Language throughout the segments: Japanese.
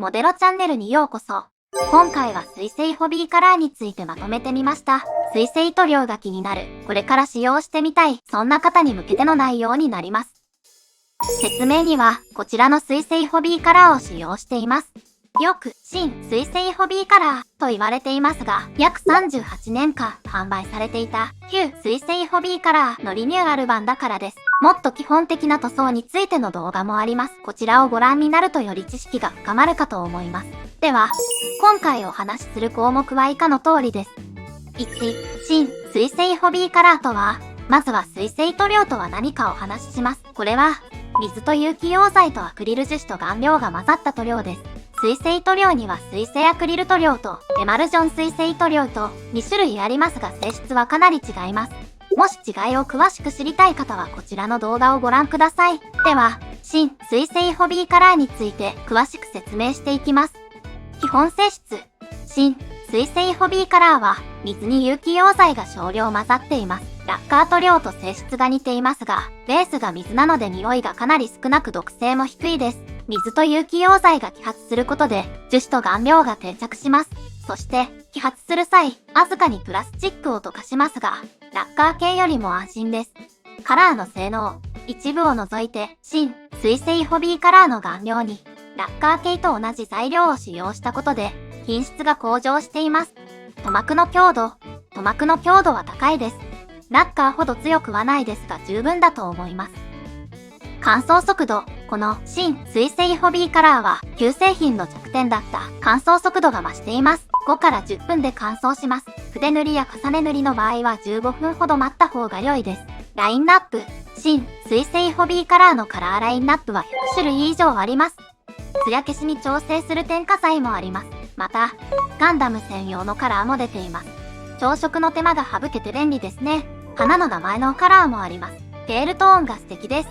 モデロチャンネルにようこそ。今回は水性ホビーカラーについてまとめてみました。水性塗料が気になる、これから使用してみたい、そんな方に向けての内容になります。説明には、こちらの水性ホビーカラーを使用しています。よく、新水性ホビーカラーと言われていますが、約38年間販売されていた旧水性ホビーカラーのリニューアル版だからです。もっと基本的な塗装についての動画もあります。こちらをご覧になるとより知識が深まるかと思います。では、今回お話しする項目は以下の通りです。1、新水性ホビーカラーとは、まずは水性塗料とは何かお話しします。これは、水と有機溶剤とアクリル樹脂と顔料が混ざった塗料です。水性塗料には水性アクリル塗料とエマルジョン水性塗料と2種類ありますが性質はかなり違います。もし違いを詳しく知りたい方はこちらの動画をご覧ください。では、新水性ホビーカラーについて詳しく説明していきます。基本性質。新水性ホビーカラーは水に有機溶剤が少量混ざっています。ラッカー塗料と性質が似ていますが、ベースが水なので匂いがかなり少なく毒性も低いです。水と有機溶剤が揮発することで樹脂と顔料が定着します。そして揮発する際、わずかにプラスチックを溶かしますが、ラッカー系よりも安心です。カラーの性能。一部を除いて新水性ホビーカラーの顔料にラッカー系と同じ材料を使用したことで品質が向上しています。塗膜の強度。塗膜の強度は高いです。ラッカーほど強くはないですが十分だと思います。乾燥速度。この新水性ホビーカラーは旧製品の弱点だった乾燥速度が増しています。5から10分で乾燥します。筆塗りや重ね塗りの場合は15分ほど待った方が良いです。ラインナップ。新水性ホビーカラーのカラーラインナップは100種類以上あります。艶消しに調整する添加剤もあります。また、ガンダム専用のカラーも出ています。調色の手間が省けて便利ですね。花の名前のカラーもあります。テールトーンが素敵です。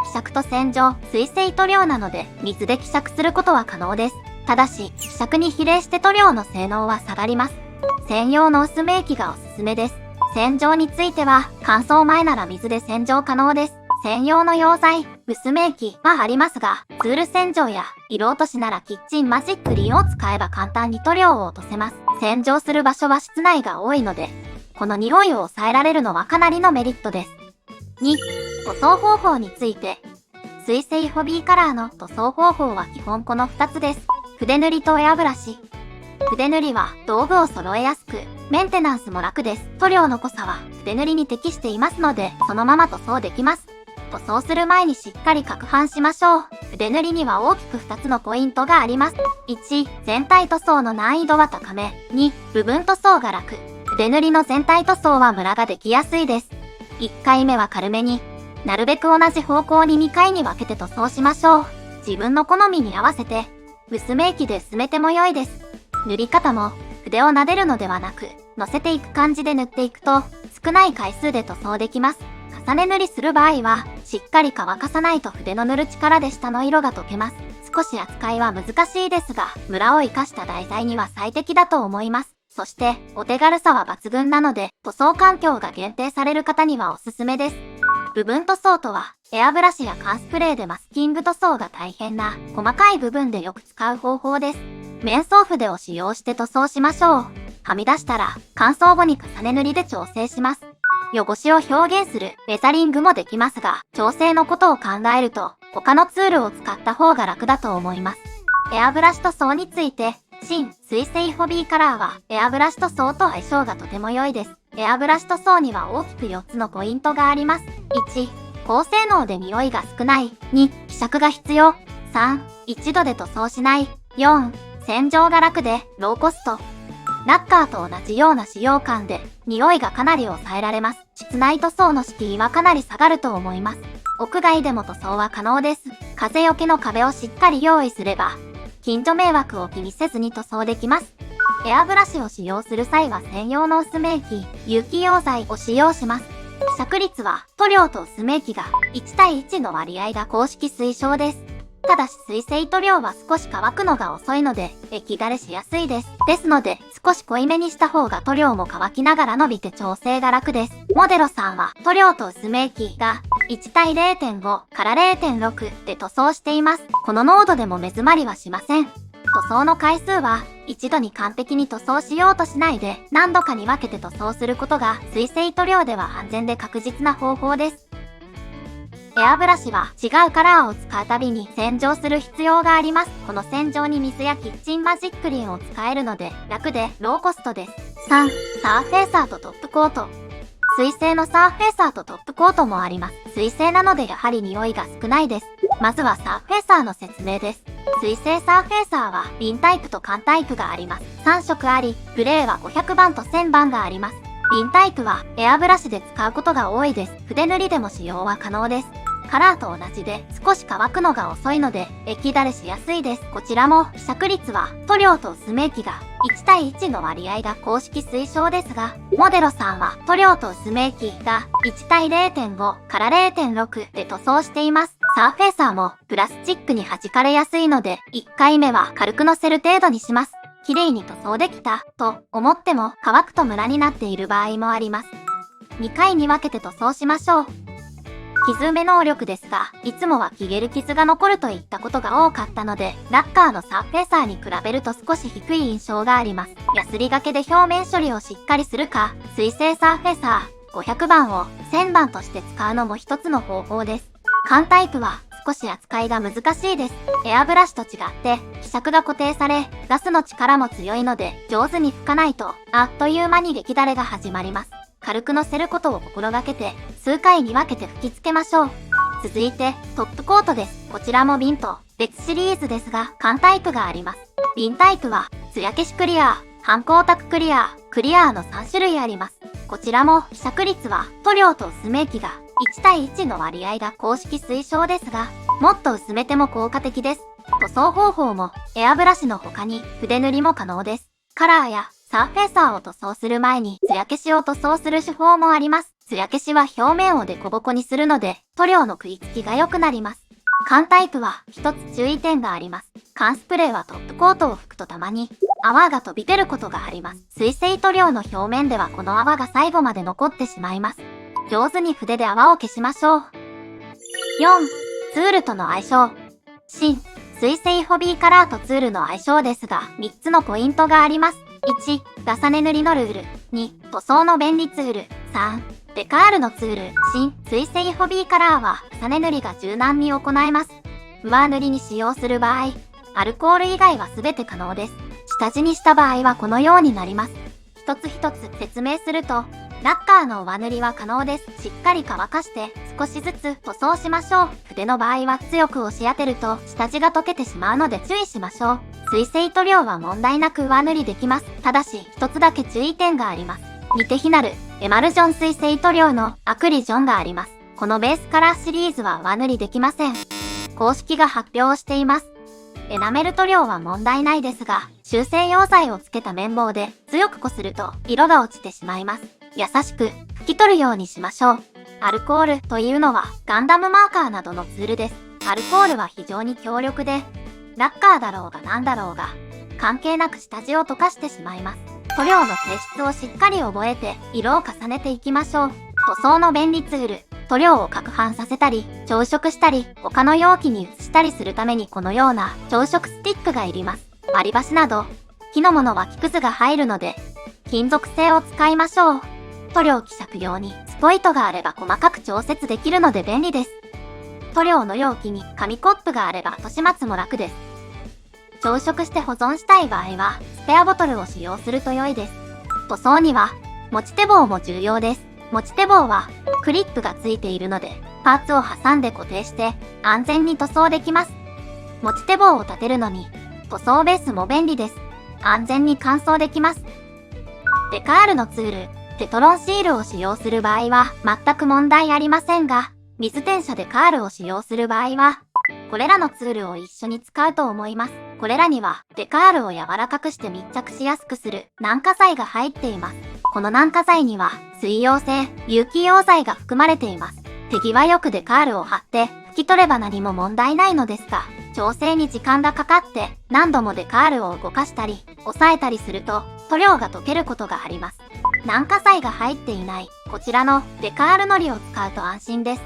希釈と洗浄、水性塗料なので水で希釈することは可能です。ただし、希釈に比例して塗料の性能は下がります。専用の薄め液がおすすめです。洗浄については、乾燥前なら水で洗浄可能です。専用の溶剤、薄め液はありますが、ツール洗浄や色落としならキッチンマジックリンを使えば簡単に塗料を落とせます。洗浄する場所は室内が多いので、この匂いを抑えられるのはかなりのメリットです。2、塗装方法について。水性ホビーカラーの塗装方法は基本この2つです。筆塗りとエアブラシ。筆塗りは道具を揃えやすく、メンテナンスも楽です。塗料の濃さは筆塗りに適していますので、そのまま塗装できます。塗装する前にしっかり攪拌しましょう。筆塗りには大きく2つのポイントがあります。1、全体塗装の難易度は高め。2、部分塗装が楽。筆塗りの全体塗装はムラができやすいです。1回目は軽めに、なるべく同じ方向に2回に分けて塗装しましょう。自分の好みに合わせて、薄め液で薄めても良いです。塗り方も、筆を撫でるのではなく、乗せていく感じで塗っていくと、少ない回数で塗装できます。重ね塗りする場合は、しっかり乾かさないと筆の塗る力で下の色が溶けます。少し扱いは難しいですが、ムラを活かした題材には最適だと思います。そして、お手軽さは抜群なので、塗装環境が限定される方にはおすすめです。部分塗装とは、エアブラシや缶スプレーでマスキング塗装が大変な、細かい部分でよく使う方法です。面相筆を使用して塗装しましょう。はみ出したら、乾燥後に重ね塗りで調整します。汚しを表現するレザリングもできますが、調整のことを考えると、他のツールを使った方が楽だと思います。エアブラシ塗装について、新水性ホビーカラーはエアブラシ塗装と相性がとても良いです。エアブラシ塗装には大きく4つのポイントがあります。1、高性能で匂いが少ない。2、希釈が必要。3、一度で塗装しない。4、洗浄が楽でローコスト。ラッカーと同じような使用感で匂いがかなり抑えられます。室内塗装の敷居はかなり下がると思います。屋外でも塗装は可能です。風よけの壁をしっかり用意すれば、近所迷惑を気にせずに塗装できます。エアブラシを使用する際は専用の薄め液、有機溶剤を使用します。希釈率は塗料と薄め液が1対1の割合が公式推奨です。ただし水性塗料は少し乾くのが遅いので液枯れしやすいです。ですので少し濃いめにした方が塗料も乾きながら伸びて調整が楽です。モデロさんは塗料と薄め液が1対 0.5 から 0.6 で塗装しています。この濃度でも目詰まりはしません。塗装の回数は一度に完璧に塗装しようとしないで何度かに分けて塗装することが水性塗料では安全で確実な方法です。エアブラシは違うカラーを使うたびに洗浄する必要があります。この洗浄に水やキッチンマジックリンを使えるので楽でローコストです。3、サーフェイサーとトップコート。水性のサーフェイサーとトップコートもあります。水性なのでやはり匂いが少ないです。まずはサーフェイサーの説明です。水性サーフェイサーは瓶タイプと缶タイプがあります。3色あり、グレーは500番と1000番があります。瓶タイプはエアブラシで使うことが多いです。筆塗りでも使用は可能です。カラーと同じで少し乾くのが遅いので液だれしやすいです。こちらも希釈率は塗料と薄め液が1対1の割合が公式推奨ですが、モデロさんは塗料と薄め液が1対 0.5 から 0.6 で塗装しています。サーフェイサーもプラスチックに弾かれやすいので1回目は軽く乗せる程度にします。綺麗に塗装できたと思っても乾くとムラになっている場合もあります。2回に分けて塗装しましょう。傷埋め能力ですが、いつもは消える傷が残るといったことが多かったので、ラッカーのサーフェイサーに比べると少し低い印象があります。ヤスリがけで表面処理をしっかりするか、水性サーフェイサー500番を1000番として使うのも一つの方法です。缶タイプは少し扱いが難しいです。エアブラシと違って希釈が固定され、ガスの力も強いので上手に拭かないとあっという間に液だれが始まります。軽く乗せることを心がけて数回に分けて吹き付けましょう。続いてトップコートです。こちらも瓶と別シリーズですが缶タイプがあります。瓶タイプは艶消しクリア、半光沢クリア、クリアの3種類あります。こちらも希釈率は塗料と薄め液が1対1の割合が公式推奨ですが、もっと薄めても効果的です。塗装方法もエアブラシの他に筆塗りも可能です。カラーやサーフェイサーを塗装する前に艶消しを塗装する手法もあります。艶消しは表面をデコボコにするので塗料の食いつきが良くなります。缶タイプは一つ注意点があります。缶スプレーはトップコートを拭くとたまに泡が飛び出ることがあります。水性塗料の表面ではこの泡が最後まで残ってしまいます。上手に筆で泡を消しましょう。4、ツールとの相性。新、水性ホビーカラーとツールの相性ですが、3つのポイントがあります。1、重ね塗りのルール。2、塗装の便利ツール。3、デカールのツール。新、水性ホビーカラーは重ね塗りが柔軟に行えます。上塗りに使用する場合、アルコール以外は全て可能です。下地にした場合はこのようになります。一つ一つ説明すると、ラッカーの上塗りは可能です。しっかり乾かして少しずつ塗装しましょう。筆の場合は強く押し当てると下地が溶けてしまうので注意しましょう。水性塗料は問題なく上塗りできます。ただし一つだけ注意点があります。ニテヒナル、エマルジョン水性塗料のアクリジョンがあります。このベースカラーシリーズは上塗りできません。公式が発表しています。エナメル塗料は問題ないですが、修正溶剤をつけた綿棒で強くこすると色が落ちてしまいます。優しく拭き取るようにしましょう。アルコールというのはガンダムマーカーなどのツールです。アルコールは非常に強力で、ラッカーだろうが何だろうが、関係なく下地を溶かしてしまいます。塗料の性質をしっかり覚えて色を重ねていきましょう。塗装の便利ツール。塗料を攪拌させたり、調色したり、他の容器に移したりするためにこのような調色スティックがいります。割り箸など、木のものは木くずが入るので、金属製を使いましょう。塗料希釈用にスポイトがあれば細かく調節できるので便利です。塗料の容器に紙コップがあれば後始末も楽です。調色して保存したい場合は、スペアボトルを使用すると良いです。塗装には、持ち手棒も重要です。持ち手棒は、クリップがついているので、パーツを挟んで固定して安全に塗装できます。持ち手棒を立てるのに、塗装ベースも便利です。安全に乾燥できます。デカールのツール、テトロンシールを使用する場合は全く問題ありませんが、水転写デカールを使用する場合は、これらのツールを一緒に使うと思います。これらにはデカールを柔らかくして密着しやすくする軟化剤が入っています。この軟化剤には水溶性有機溶剤が含まれています。手際よくデカールを貼って拭き取れば何も問題ないのですが、調整に時間がかかって何度もデカールを動かしたり押さえたりすると塗料が溶けることがあります。軟化剤が入っていないこちらのデカール糊を使うと安心です。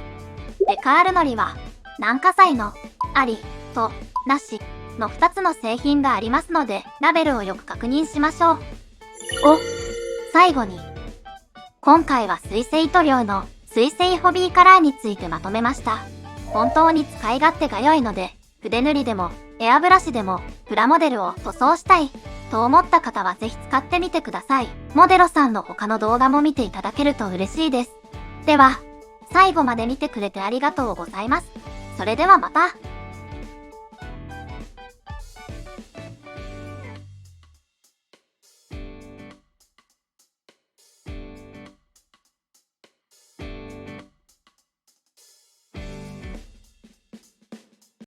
デカール糊は軟化剤のありとなしの2つの製品がありますので、ラベルをよく確認しましょう。最後に、今回は水性塗料の水性ホビーカラーについてまとめました。本当に使い勝手が良いので、筆塗りでもエアブラシでもプラモデルを塗装したいと思った方はぜひ使ってみてください。モデロさんの他の動画も見ていただけると嬉しいです。では、最後まで見てくれてありがとうございます。それではまた。